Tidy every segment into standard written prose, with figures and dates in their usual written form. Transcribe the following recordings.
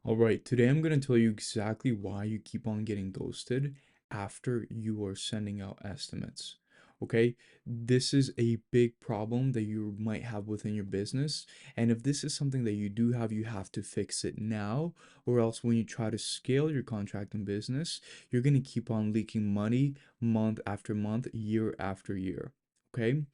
All right, today I'm going to tell you exactly why you keep on getting ghosted after you are sending out estimates. Okay, this is a big problem that you might have within your business. And if this is something that you have to fix it now, or else when you try to scale your contracting business, you're going to keep on leaking money month after month, year after year. Okay,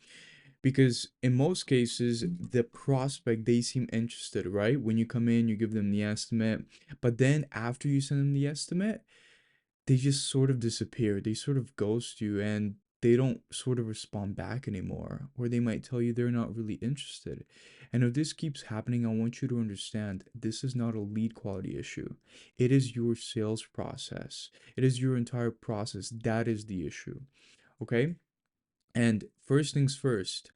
because in most cases the prospect, they seem interested, right? When you come in, you give them the estimate, but then after you send them the estimate, they just sort of disappear, they sort of ghost you, and they don't sort of respond back anymore, or they might tell you they're not really interested. And if this keeps happening, I want you to understand this is not a lead quality issue. It is your sales process, it is your entire process that is the issue. Okay, and first things first,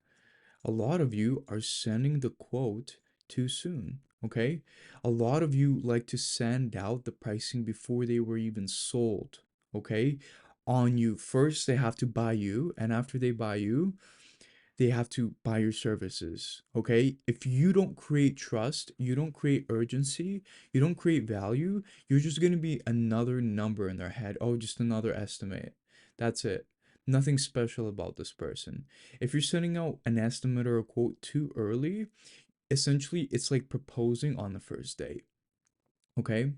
a lot of you are sending the quote too soon. Okay, a lot of you like to send out the pricing before they were even sold. Okay, on you first, they have to buy you, and after they buy you, they have to buy your services. Okay, if you don't create trust, you don't create urgency, you don't create value, you're just going to be another number in their head. Oh, just another estimate. That's it. Nothing special about this person. If you're sending out an estimate or a quote too early, essentially it's like proposing on the first date. Okay,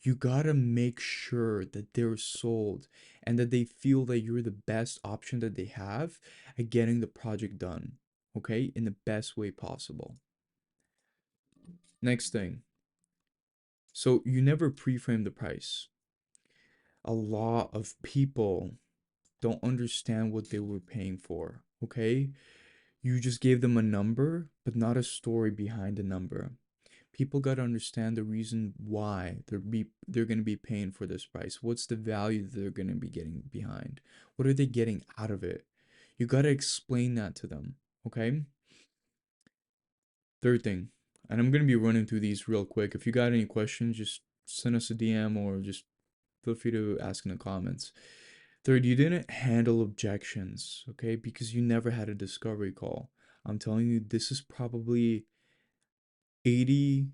you gotta make sure that they're sold and that they feel that you're the best option that they have at getting the project done, okay, in the best way possible. Next thing, so you never pre-frame the price. A lot of people don't understand what they were paying for, okay? You just gave them a number, but not a story behind the number. People got to understand the reason why they're going to be paying for this price. What's the value that they're going to be getting behind? What are they getting out of it? You got to explain that to them, okay? Third thing, and I'm going to be running through these real quick. If you got any questions, just send us a DM or just feel free to ask in the comments. Third, you didn't handle objections, okay? Because you never had a discovery call. I'm telling you, this is probably 80%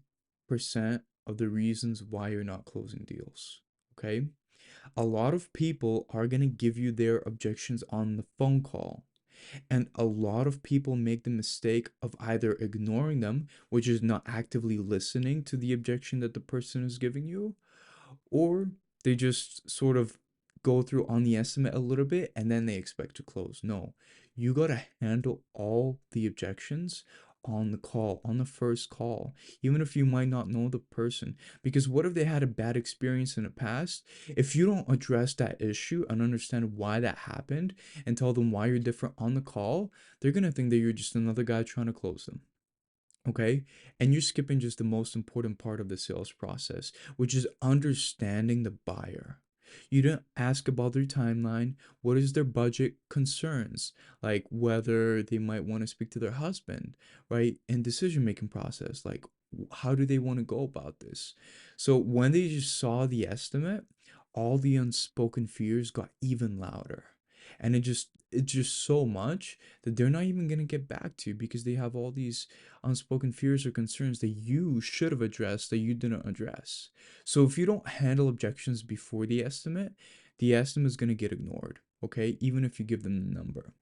of the reasons why you're not closing deals. Okay? A lot of people are going to give you their objections on the phone call. And a lot of people make the mistake of either ignoring them, which is not actively listening to the objection that the person is giving you, or they just sort of go through on the estimate a little bit and then they expect to close. No, you got to handle all the objections on the call, on the first call, even if you might not know the person. Because what if they had a bad experience in the past? If you don't address that issue and understand why that happened and tell them why you're different on the call, they're going to think that you're just another guy trying to close them. Okay. And you're skipping just the most important part of the sales process, which is understanding the buyer. You don't ask about their timeline. What is their budget concerns? Like whether they might want to speak to their husband, right? And decision making process. Like how do they want to go about this? So when they just saw the estimate, all the unspoken fears got even louder. And it's just so much that they're not even gonna get back to you because they have all these unspoken fears or concerns that you should have addressed that you didn't address. So if you don't handle objections before the estimate is going to get ignored, okay? Even if you give them the number,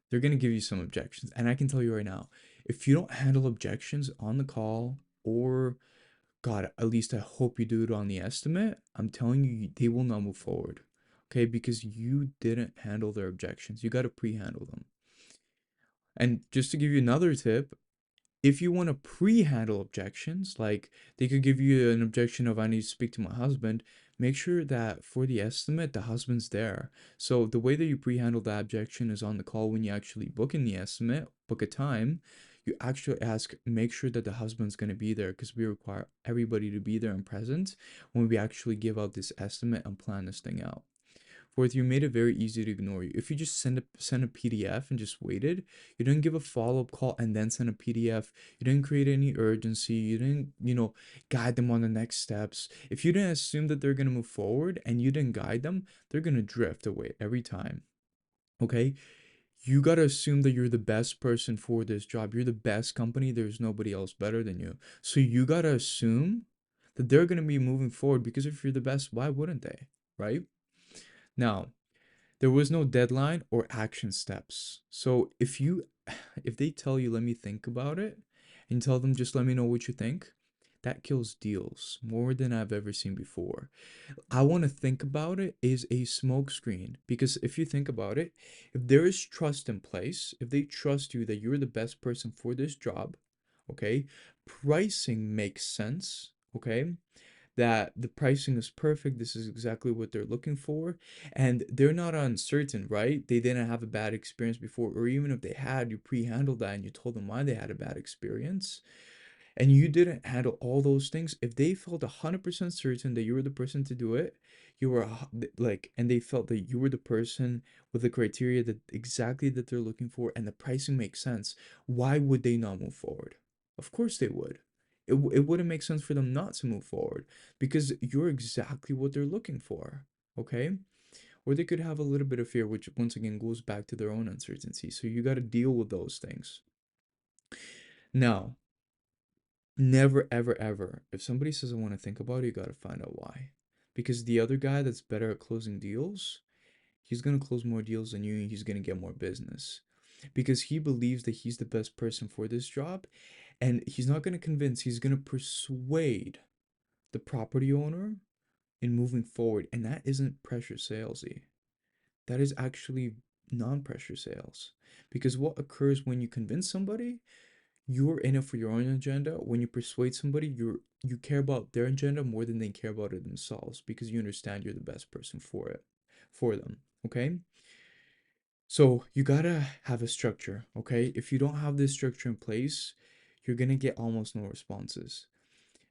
they're going to give you some objections. And I can tell you right now, if you don't handle objections on the call, or God, at least I hope you do it on the estimate, I'm telling you, they will not move forward. Okay, because you didn't handle their objections. You got to pre-handle them. And just to give you another tip, if you want to pre-handle objections, like they could give you an objection of I need to speak to my husband, make sure that for the estimate the husband's there. So the way that you pre-handle that objection is on the call. When you actually book in the estimate, book a time, you actually ask, make sure that the husband's going to be there, because we require everybody to be there and present when we actually give out this estimate and plan this thing out. Fourth, you made it very easy to ignore you. If you just send a PDF and just waited, you didn't give a follow-up call and then send a PDF, you didn't create any urgency, you didn't, guide them on the next steps. If you didn't assume that they're gonna move forward and you didn't guide them, they're gonna drift away every time. Okay? You gotta assume that you're the best person for this job. You're the best company. There's nobody else better than you. So you gotta assume that they're going to be moving forward, because if you're the best, why wouldn't they? Right? Now, there was no deadline or action steps. So if they tell you, let me think about it, and tell them, just let me know what you think, that kills deals more than I've ever seen before. I want to think about it is a smokescreen, because if you think about it, if there is trust in place, if they trust you that you're the best person for this job, okay, pricing makes sense, okay, that the pricing is perfect, this is exactly what they're looking for, and they're not uncertain, right? They didn't have a bad experience before, or even if they had, you pre-handled that and you told them why they had a bad experience, and you didn't handle all those things. If they felt 100% certain that you were the person to do it, you were like, and they felt that you were the person with the criteria that exactly that they're looking for, and the pricing makes sense, why would they not move forward? Of course they would. It wouldn't make sense for them not to move forward, because you're exactly what they're looking for. Okay? Or they could have a little bit of fear, which once again goes back to their own uncertainty. So you got to deal with those things. Now, never, ever, ever. If somebody says, I want to think about it, you got to find out why. Because the other guy that's better at closing deals, he's going to close more deals than you, and he's going to get more business. Because he believes that he's the best person for this job. And he's not going to convince, he's going to persuade the property owner in moving forward. And that isn't pressure salesy. That is actually non pressure sales. Because what occurs when you convince somebody, you're in it for your own agenda. When you persuade somebody, you care about their agenda more than they care about it themselves, because you understand you're the best person for it, for them. Okay? So you gotta have a structure, okay? If you don't have this structure in place, you're gonna get almost no responses.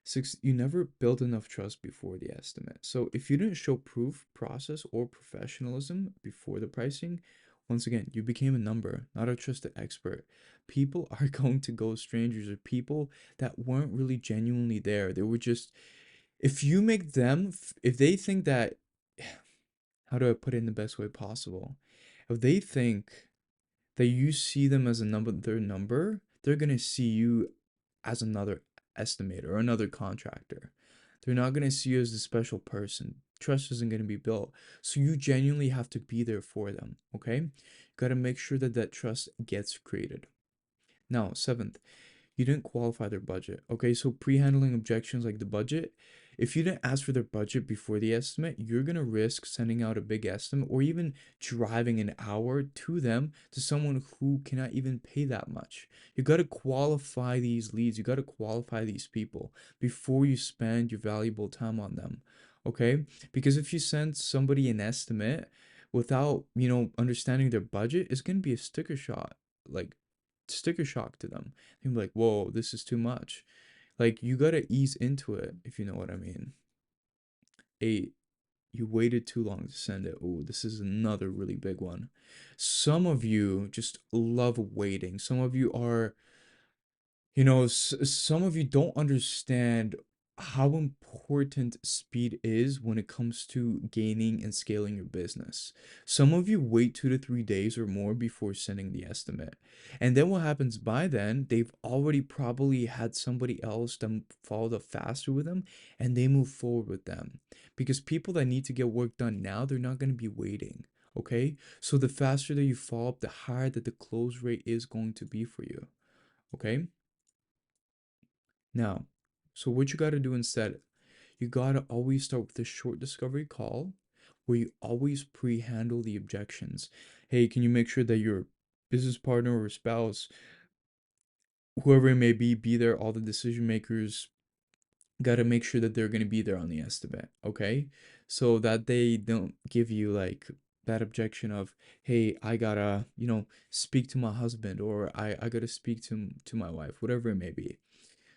Six, you never build enough trust before the estimate. So if you didn't show proof, process, or professionalism before the pricing, once again, you became a number, not a trusted expert. People are going to go strangers, or people that weren't really genuinely there. They were just, if you make them, if they think that, how do I put it in the best way possible? If they think that you see them as a number, their number, they're gonna see you as another estimator or another contractor. They're not gonna see you as the special person. Trust isn't gonna be built. So you genuinely have to be there for them, okay? You gotta make sure that that trust gets created. Now, seventh, you didn't qualify their budget. Okay, so pre-handling objections like the budget, if you didn't ask for their budget before the estimate, you're gonna risk sending out a big estimate, or even driving an hour to them, to someone who cannot even pay that much. You gotta qualify these leads, you gotta qualify these people before you spend your valuable time on them. Okay? Because if you send somebody an estimate without, understanding their budget, it's gonna be a sticker shot. Like, sticker shock to them. They're like, whoa, this is too much. Like, you gotta ease into it, if you know what I mean. 8, you waited too long to send it. Oh, this is another really big one. Some of you just love waiting. Some of you are, some of you don't understand how important speed is when it comes to gaining and scaling your business. Some of you wait 2 to 3 days or more before sending the estimate. And then what happens by then, they've already probably had somebody else that followed up faster with them, and they move forward with them. Because people that need to get work done now, they're not going to be waiting. Okay? So the faster that you follow up, the higher that the close rate is going to be for you. Okay? Now, so what you got to do instead, you got to always start with a short discovery call where you always pre-handle the objections. Hey, can you make sure that your business partner or spouse, whoever it may be there, all the decision makers, got to make sure that they're going to be there on the estimate, okay? So that they don't give you like that objection of, hey, I gotta, speak to my husband, or I gotta speak to my wife, whatever it may be.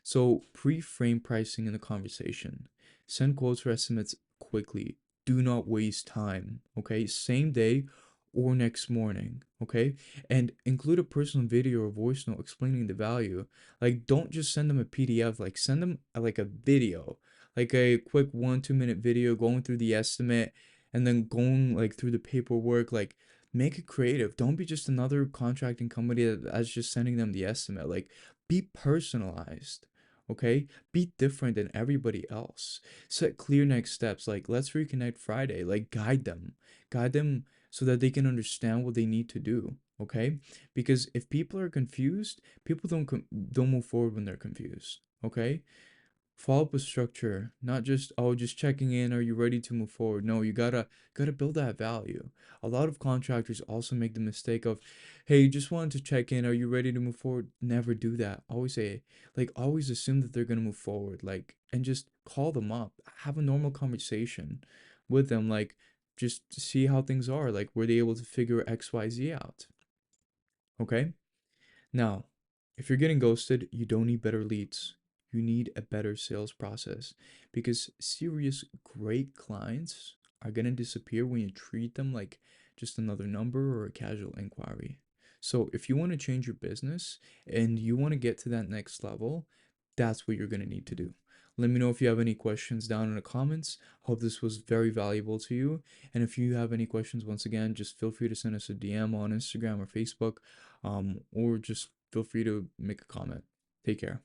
So pre-frame pricing in the conversation. Send quotes or estimates quickly. Do not waste time. Okay. Same day or next morning. Okay. And include a personal video or voice note explaining the value. Like, don't just send them a PDF. Like, send them like a video, like a quick 1 2 minute video going through the estimate, and then going like through the paperwork. Like, make it creative. Don't be just another contracting company that's just sending them the estimate. Like, be personalized. Okay? Be different than everybody else. Set clear next steps. Like, let's reconnect Friday. Like, guide them. Guide them so that they can understand what they need to do. Okay? Because if people are confused, people don't move forward when they're confused. Okay? Follow up with structure, not just, oh, just checking in, are you ready to move forward? No, you gotta build that value. A lot of contractors also make the mistake of, hey, just wanted to check in, are you ready to move forward? Never do that. Always say, like, always assume that they're gonna move forward, like, and just call them up, have a normal conversation with them, like, just to see how things are, like, were they able to figure XYZ out? Okay? Now, if you're getting ghosted, you don't need better leads. You need a better sales process, because serious, great clients are going to disappear when you treat them like just another number or a casual inquiry. So, if you want to change your business and you want to get to that next level, that's what you're going to need to do. Let me know if you have any questions down in the comments. Hope this was very valuable to you. And if you have any questions, once again, just feel free to send us a DM on Instagram or Facebook, or just feel free to make a comment. Take care.